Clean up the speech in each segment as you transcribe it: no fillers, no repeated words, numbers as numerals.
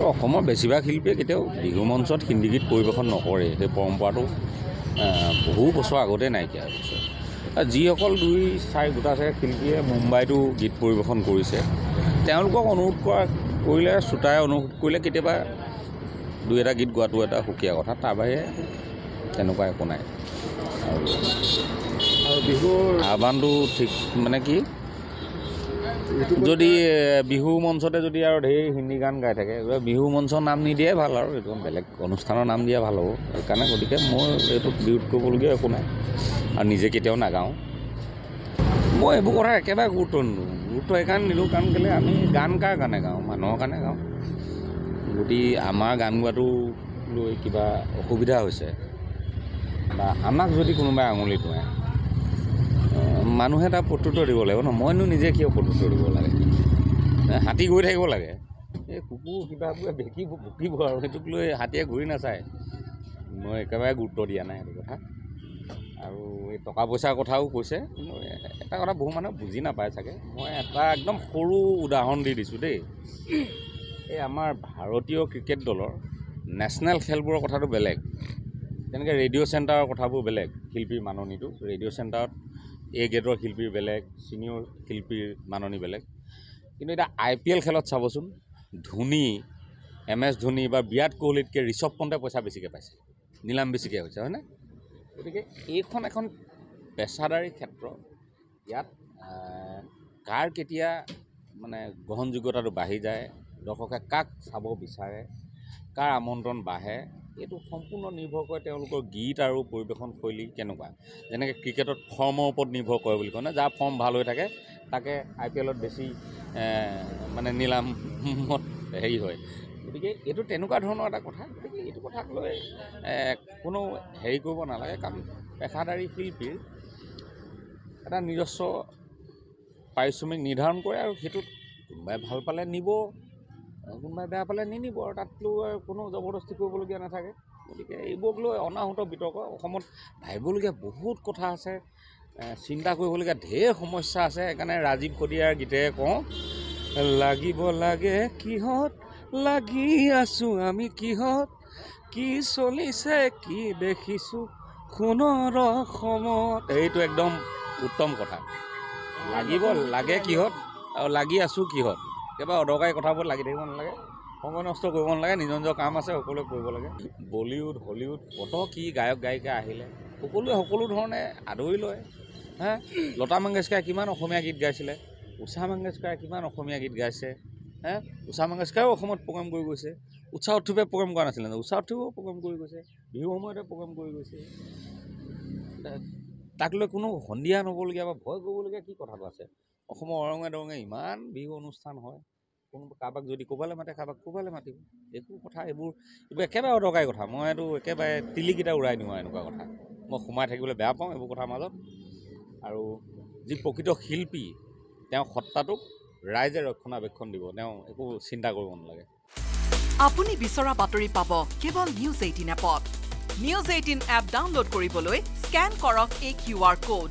অসমৰ বেছিভাগ শিল্পীয়ে কেতিয়াও বিহু মঞ্চত হিন্দী গীত পৰিৱেশন নকৰে। সেই পৰম্পৰাটো বহু বছৰ আগতে নাইকিয়া হৈছে। যিসকল 2-4 গোটা শিল্পীয়ে মুম্বাইতো গীত পৰিৱেশন কৰিছে, তেওঁলোকক অনুৰোধ কৰিলে, শ্ৰোতাই অনুৰোধ কৰিলে কেতিয়াবা 2-এটা গীত গোৱাটো এটা সুকীয়া কথা। তাৰ বাহিৰে তেনেকুৱা একো নাই। আৰু বিহুৰ আহ্বানটো ঠিক মানে কি, যদি বিহু মঞ্চতে যদি আৰু ঢেৰ হিন্দী গান গাই থাকে, বিহু মঞ্চৰ নাম নিদিয়ে ভাল, আৰু এইটো বেলেগ অনুষ্ঠানৰ নাম দিয়া ভাল হ'ব। সেইকাৰণে গতিকে মই এইটোত বিৰোধ কৰিবলগীয়া একো নাই, আৰু নিজে কেতিয়াও নাগাওঁ। মই এইবোৰ কথা একেবাৰে গুৰুত্ব নিদিওঁ। গুৰুত্ব সেইকাৰণে নিদিওঁ কাৰণ কেলৈ আমি গান কাৰ কাৰণে গাওঁ? মানুহৰ কাৰণে গাওঁ। যদি আমাৰ গান গোৱাটো লৈ কিবা অসুবিধা হৈছে বা আমাক যদি কোনোবাই আঙুলি টুৱায়, মানুহে তাৰ প্ৰত্যুত্তৰ দিব লাগিব ন। মইনো নিজে কিয় প্ৰত্যুত্তৰ দিব লাগে? হাতী গৈ থাকিব লাগে, এই কুকুৰ কিবাবোৰে ভুকিব, আৰু সেইটোক লৈ হাতীয়ে ঘূৰি নাচায়। মই একেবাৰে গুৰুত্ব দিয়া নাই সেইটো কথা। আৰু এই টকা পইচাৰ কথাও কৈছে, কিন্তু এটা কথা বহু মানুহে বুজি নাপায় চাগে। মই এটা একদম সৰু উদাহৰণ দি দিছোঁ দেই। এই আমাৰ ভাৰতীয় ক্ৰিকেট দলৰ নেশ্যনেল খেলবোৰৰ কথাটো বেলেগ, তেনেকৈ ৰেডিঅ' চেণ্টাৰৰ কথাবোৰ বেলেগ। শিল্পীৰ মাননিটো ৰেডিঅ' চেণ্টাৰত A গ্ৰেডৰ শিল্পীৰ বেলেগ, ছিনিয়ৰ শিল্পীৰ মাননি বেলেগ। কিন্তু এতিয়া IPL খেলত চাবচোন, ধোনী, MS ধোনী বা বিৰাট কোহলিতকৈ ঋষভ পন্তে পইচা বেছিকৈ পাইছে, নিলাম বেছিকৈ হৈছে, হয়নে? গতিকে এইখন এখন পেচাদাৰী ক্ষেত্ৰ। ইয়াত কাৰ কেতিয়া মানে গ্ৰহণযোগ্যতাটো বাঢ়ি যায়, দৰ্শকে কাক চাব বিচাৰে, কাৰ আমন্ত্ৰণ বাঢ়ে, এইটো সম্পূৰ্ণ নিৰ্ভৰ কৰে তেওঁলোকৰ গীত আৰু পৰিৱেশন শৈলী কেনেকুৱা। যেনেকৈ ক্ৰিকেটত ফৰ্মৰ ওপৰত নিৰ্ভৰ কৰে বুলি কয় ন, যাৰ ফৰ্ম ভাল হৈ থাকে তাকে IPLত বেছি মানে নিলামত হেৰি হয়। গতিকে এইটো তেনেকুৱা ধৰণৰ এটা কথা। গতিকে এইটো কথাক লৈ কোনো হেৰি কৰিব নালাগে, কাৰণ পেশাদাৰী শিল্পীৰ এটা নিজস্ব পাৰিশ্ৰমিক নিৰ্ধাৰণ কৰে, আৰু সেইটোত কোনোবাই ভাল পালে নিব, কোনোবাই বেয়া পালে নিনিব, আৰু তাতলৈ কোনো জবৰদস্তি কৰিবলগীয়া নাথাকে। গতিকে এইবোৰক লৈ অনাহুত বিতৰ্ক। অসমত ভাবিবলগীয়া বহুত কথা আছে, চিন্তা কৰিবলগীয়া ঢেৰ সমস্যা আছে। সেইকাৰণে ৰাজীৱ শদিয়াৰ গীতেৰে কওঁ, লাগিব লাগে কিহত লাগি আছোঁ আমি, কিহত কি চলিছে কি দেখিছোঁ সোণৰ অসমত। এইটো একদম উত্তম কথা। লাগিব লাগে কিহত আৰু লাগি আছোঁ কিহত। একেবাৰে অদৰকাৰী কথাবোৰ লাগি থাকিব নালাগে, সময় নষ্ট কৰিব নালাগে। নিজৰ নিজৰ কাম আছে, সকলোৱে কৰিব লাগে। বলিউড, হলিউড কত কি গায়ক গায়িকা আহিলে, সকলোৱে সকলো ধৰণে আদৰি লয়। লতা মংগেশকাৰে কিমান অসমীয়া গীত গাইছিলে, উষা মংগেশকাৰে কিমান অসমীয়া গীত গাইছে। উষা মংগেশকাৰেও অসমত প্ৰগ্ৰেম কৰি গৈছে। উষা উৎসৱে প্ৰগ্ৰেম কৰা নাছিলে, উষা উৎসৱেও প্ৰগ্ৰেম কৰি গৈছে, বিহু সময়তে প্ৰগ্ৰেম কৰি গৈছে। তাক লৈ কোনো সন্ধিয়া নবলগীয়া বা ভয় কৰিবলগীয়া কি কথাটো আছে? অসমৰ অৰঙে দৰঙে ইমান বিহু অনুষ্ঠান হয়, কোনোবা কাৰোবাক যদি ক'ৰবালৈ মাতে, কাৰোবাক ক'ৰবালৈ মাতিব। একো কথা এইবোৰ একেবাৰে অদৰকাৰী কথা। মই এইটো একেবাৰে তিলিকিটা উৰাই দিওঁ আৰু এনেকুৱা কথা। মই সোমাই থাকিবলৈ বেয়া পাওঁ এইবোৰ কথাৰ মাজত। আৰু যি প্ৰকৃত শিল্পী, তেওঁ সত্তাটোক ৰাইজে ৰক্ষণাবেক্ষণ দিব, তেওঁ একো চিন্তা কৰিব নালাগে। আপুনি বিচৰা বাতৰি পাব কেৱল নিউজ 18 এপত। নিউজ 18 এপ ডাউনলোড কৰিবলৈ স্কেন কৰক এই QR কোড।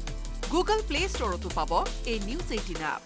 গুগল প্লে ষ্টৰতো পাব এই নিউজ 18 এপ।